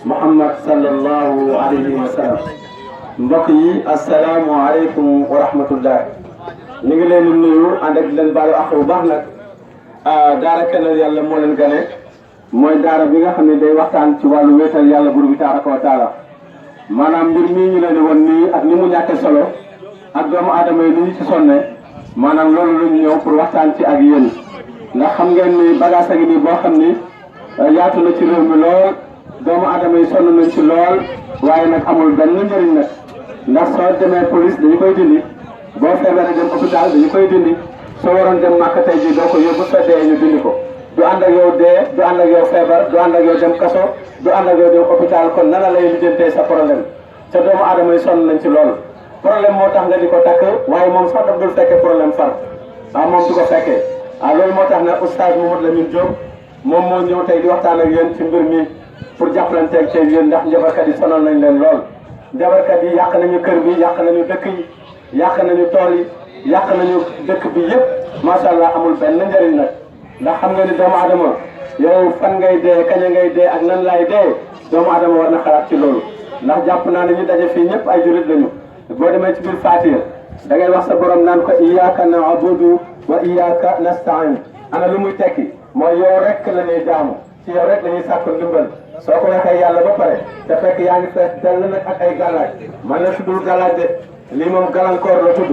Muhammad sallallahu alayhi wa sallam. mbokk yi asalaamualeykum wa rahmatullah. ñu ngi leen di nuyu ànd ak leen baalu àq bu baax nag. daara Kennel Yàlla moo leen gane mooy daara bi nga xam ne day waxtaan ci wàllu wéetal yàlla buur bi tabaraka wa taala. maanaam mbir mii ñu leen di won nii ak ni mu ñàkkee solo ak doomu aadama yi ni ñu ci sonne maanaam loolu la ñu ñëw pour waxtaan ci ak yéen. ndax xam ngeen ni bagage a ngi nii boo xam ni yaatu na ci réew mi lool doomu aadama yi sonn nañ ci lool waaye nag amul benn njëriñ nag ndax soo demee police dañu koy dindi boo feebaree dem hôpital dañu koy dindi soo waroon dem màkk tey jii doo ko yóbbu soo dee ñu dindi ko du ànd ak yow dee du ànd ak yow feebar du ànd ak yow dem kaso du ànd ak yow dem hôpital kon nana lay lijjantee sa problème te doomu aadama yi sonn nañ ci lool problème moo tax nga di ko takk waaye moom sax daf dul fekkee problème far moom du ko fekkee loolu moo tax nag oustaz Mamadou Lamine Diop moom moo ñëw tey di waxtaan ak yéen ci mbir mi pour jàppalanteeg ci yéen ndax njabarkat yi sonal nañ leen lool. njabarkat yi yàq nañu kër bi yàq nañu dëkk yi yàq nañu tool yi yàq nañu dëkk bi yëpp macha allah amul benn njëriñ nag ndax xam nga ni doomu adama yow fan ngay dee kañ ngay dee ak nan laay dee doomu adama war na xalaat ci loolu ndax jàpp naa ne ñu daje fii ñëpp ay jurit lañu boo demee ci biir Faatiha da ngay wax sa borom naan ko iyyaka na'budu wa iyyaka nasta'in ana lu muy tekki mooy yow rek la ñuy jaamu ci yow rek la ñuy sàkku ndimbal soo ko waxee yàlla ba pare te fekk yaa ngi fees dell nag ak ay gàllaaj man la tuddul gàllaaj de lii moom gàllankoor la tudd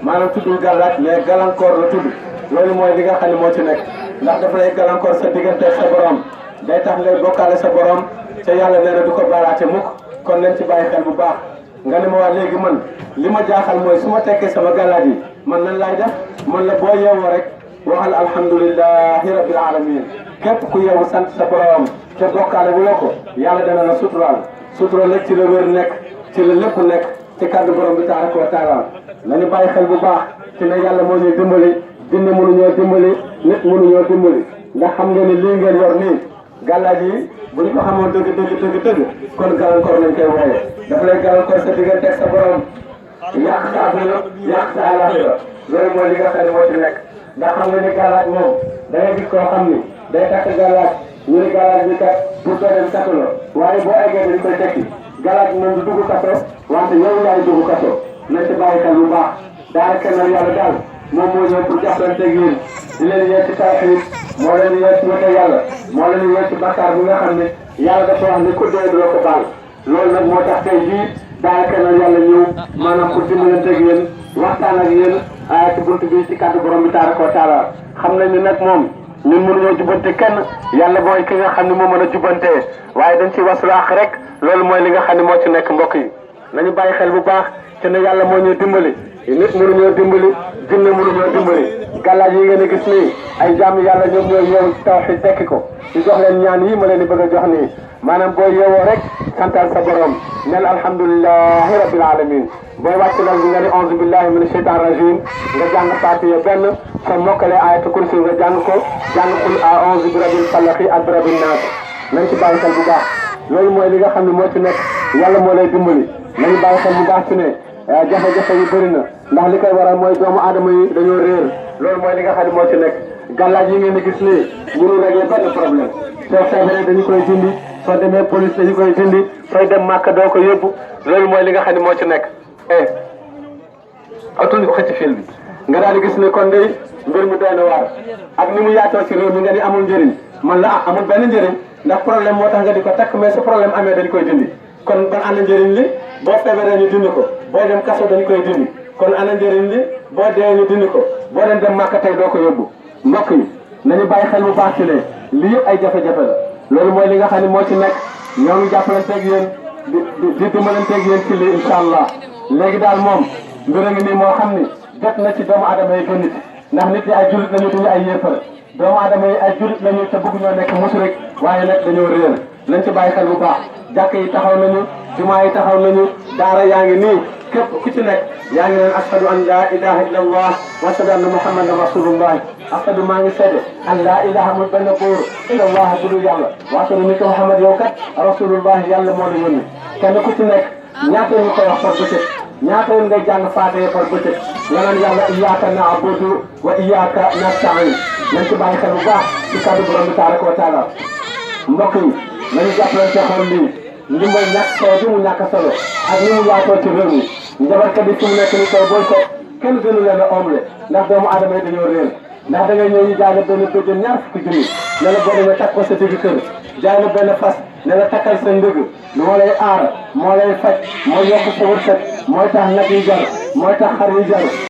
maanaam tuddul gàllaaj mais gàllankoor la tudd loolu mooy li nga xam ne moo ci nekk ndax dafa lay gàllankoor sa diggante sa borom day tax ngay bokkaale sa borom te yàlla nee na du ko baalaate mukk kon nañ ci bàyyi xel bu baax nga ne ma waa léegi man li ma jaaxal mooy su ma tekkee sama gàllaaj yi man nan laay def man la boo yeewoo rek waxal alhamdulillahi rabbil alamin képp ku yeewu sant sa borom te bokkaale bu la ko yàlla dana la suturaal sutural nag ci la wér nekk ci la lépp nekk ci kàddu borom bi tabaraka wa taala nañu bàyyi xel bu baax ci ne yàlla moo ñuy dimbali jinne mënuñoo dimbali nit mënuñoo dimbali ndax xam nga ni lii ngeen yor nii gàllaaj yi bu ñu ko xamoon dëgg kon gàllankoor lañ koy wooye dafa lay gàllankoor sa diggante ak sa borom yàq sa àdduna yàq sa àllaaxira loolu mooy li nga xam ne moo ci nekk ndax xam nga ni gàllaaj moom da ngay gis koo xam ni day takk gàllaaj ñu ne gàllaaj bi kat pour doo dem kaso la waaye boo eggee dañ koy tekki gàllaaj moom du dugg kaso wante yow yaay dugg kaso nañ ci bàyyi xel bu baax daara Kennel Yàlla daal moom moo ñëw pour jàppalanteeg yéen di leen yee ci tawhiid moo leen yee ci wete yàlla moo leen yee ci bakkaar bi nga xam ne yàlla dafa wax ni ku dee du la ko baal loolu nag moo tax tey jii daara Kennel Yàlla ñëw maanaam pour dimbalanteeg yéen waxtaan ak yéen ci buntu bi ci kàddu borom bi tabaraka wa taala xam nañ ni nag moom ñun mënuñoo jubante kenn yàlla mooy ki nga xam ne moo mën a jubantee waaye dañ ci wasulaax rek loolu mooy li nga xam ne moo ci nekk mbokk yi nañu bàyyi xel bu baax te ne yàlla moo ñuy dimbali nit mënuñoo dimbali jinne mënuñoo dimbali gàllaaj yi ngeen a gis nii ay jàmm yàlla ñoom ñooy yeewu ci tawhiid tekki ko ñu jox leen ñaan yi ma leen di bëgg a jox nii maanaam boo yeewoo rek santal sa borom nel alhamdulillahi rabbil alamin booy wàcc lal bi nga ni auzu billahi min shaytan rajim nga jàng Faatiha benn soo mokkalee ayatul kursi nga jàng ko jàng qul a'uuzu bi rabbil falaq ak bi rabbin naas nañ ci bàyyi xel bu baax loolu mooy li nga xam ne moo ci nekk yàlla moo lay dimbali nañu bàyyi xel bu baax ci ne jafe-jafe yu bëri na ndax li koy waral mooy doomu aadama yi dañoo réer loolu mooy li nga xam ne moo ci nekk gàllaaj yi ngeen di gis nii mënu régler benn problème soo feebaree dañu koy dindi soo demee police dañu koy dindi sooy dem màkk doo ko yóbbu loolu mooy li nga xam ne moo ci nekk atul xëcc fil bi nga daal di gis ne kon day mbir mi doy na waar ak ni mu yaatoo ci réew mi nga ni amul njëriñ man la amul benn njëriñ ndax problème moo tax nga di ko takk mais su problème amee dañu koy dindi kon ban ana njëriñ li boo feebaree ñu dindi ko boo dem kaso dañu koy dindi kon ana njëriñ li boo dee ñu dindi ko boo dem dem màkk tey doo ko yóbbu mbokk yi nañu bàyyi xel bu baax ci ne lii yëpp ay jafe-jafe la loolu mooy li nga xam ne moo ci nekk ñoo ngi jàppalanteeg yéen di dimbalanteeg yéen ci lii incha allah léegi daal moom mbir a ngi nii moo xam ni jot na ci doomu adama yi gën nit ndax nit ñi ay jullit lañu duñu ay yéefar doomu adama yi ay jullit lañu te bëgg ñoo nekk mushrik waaye nag dañoo réer nañ ci bàyyi xel bu baax jàkk yi taxaw nañu jumaa yi taxaw nañu daara yaa ngi nii képp ku ci nekk yaa ngi naan ashhadu an laa ilaha illa allah wa ashhadu anna muhammadan rasulullah ashhadu maa ngi seede an laa ilaha amul benn buur illa allah bu dul yàlla wa ashhadu ni ko muhammad yow kat rasulullah yàlla moo la yónni kenn ku ci nekk ñaata ñu koy wax par bëccëg ñaata yoon ngay jàng Faatiha par bëccëg nga naan yàlla iyyaka na'budu wa iyyaka nasta'in nañ ci bàyyi xel bu baax ci kàddu borom bi tabaraka wa taala mbokk yi nañu jàppalante xool lii ndimbal ñàkk solo bi mu ñàkk solo ak ni mu yaatoo ci réew mi njabarkat yi fi mu nekk ni tey booy seet kenn gënu leen a omle ndax doomu aadama yi dañoo réer ndax da ngay ñëw ñu jaay la benn bëjjën ñaar fukki junni ne la boo demee takk ko sa digg kër jaay la benn fas ne la takkal sa ndëgg moo lay aar moo lay faj mooy yokk sa wërsëg mooy tax nag yi jar mooy tax xar yi jar